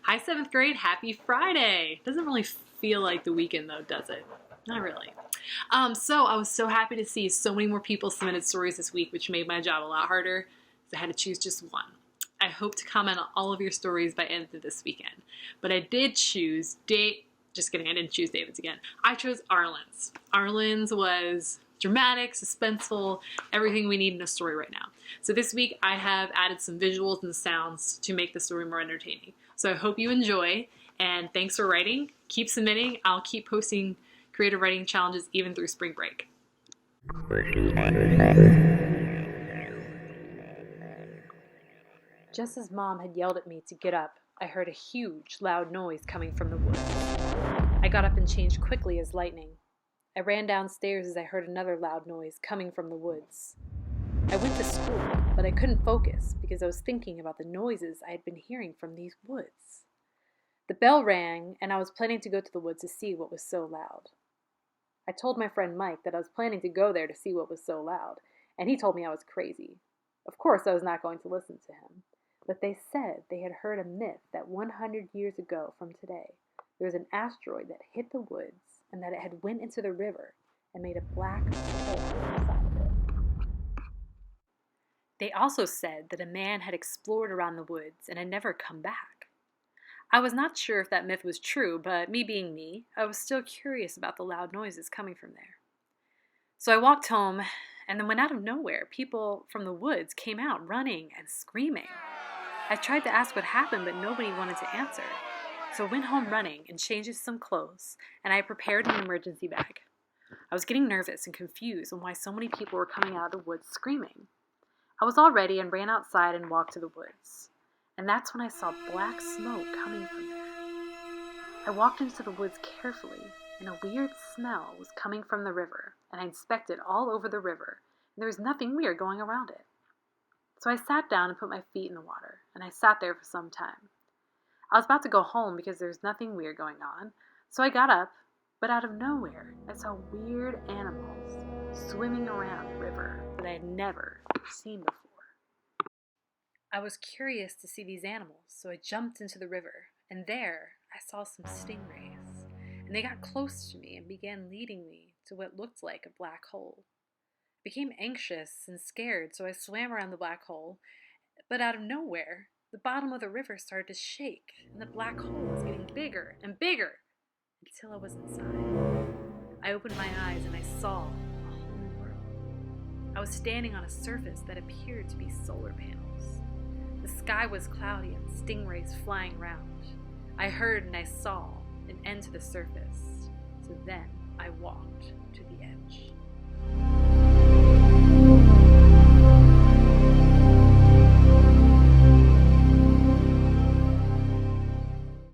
Hi, 7th grade. Happy Friday. Doesn't really feel like the weekend, though, does it? Not really. So I was so happy to see so many more people submitted stories this week, which made my job a lot harder, so I had to choose just one. I hope to comment on all of your stories by end of this weekend. But I did choose just kidding, I didn't choose David's again. I chose Arlin's. Arlin's was dramatic, suspenseful, everything we need in a story right now. So this week I have added some visuals and sounds to make the story more entertaining. So I hope you enjoy, and thanks for writing. Keep submitting. I'll keep posting creative writing challenges even through spring break. Just as Mom had yelled at me to get up, I heard a huge, loud noise coming from the woods. I got up and changed quickly as lightning. I ran downstairs as I heard another loud noise coming from the woods. I went to school, but I couldn't focus because I was thinking about the noises I had been hearing from these woods. The bell rang, and I was planning to go to the woods to see what was so loud. I told my friend Mike that I was planning to go there to see what was so loud, and he told me I was crazy. Of course, I was not going to listen to him, but they said they had heard a myth that 100 years ago from today, there was an asteroid that hit the woods and that it had went into the river and made a black hole inside of it. They also said that a man had explored around the woods and had never come back. I was not sure if that myth was true, but me being me, I was still curious about the loud noises coming from there. So I walked home, and then when out of nowhere, people from the woods came out running and screaming. I tried to ask what happened, but nobody wanted to answer. So I went home running and changed some clothes, and I prepared an emergency bag. I was getting nervous and confused on why so many people were coming out of the woods screaming. I was all ready and ran outside and walked to the woods. And that's when I saw black smoke coming from there. I walked into the woods carefully, and a weird smell was coming from the river, and I inspected all over the river, and there was nothing weird going around it. So I sat down and put my feet in the water, and I sat there for some time. I was about to go home because there was nothing weird going on, so I got up, but out of nowhere, I saw weird animals swimming around the river that I had never seen before. I was curious to see these animals, so I jumped into the river, and there I saw some stingrays, and they got close to me and began leading me to what looked like a black hole. I became anxious and scared, so I swam around the black hole, but out of nowhere, the bottom of the river started to shake, and the black hole was getting bigger and bigger until I was inside. I opened my eyes and I saw a whole new world. I was standing on a surface that appeared to be solar panels. The sky was cloudy and stingrays flying around. I heard and I saw an end to the surface. So then I walked to the edge.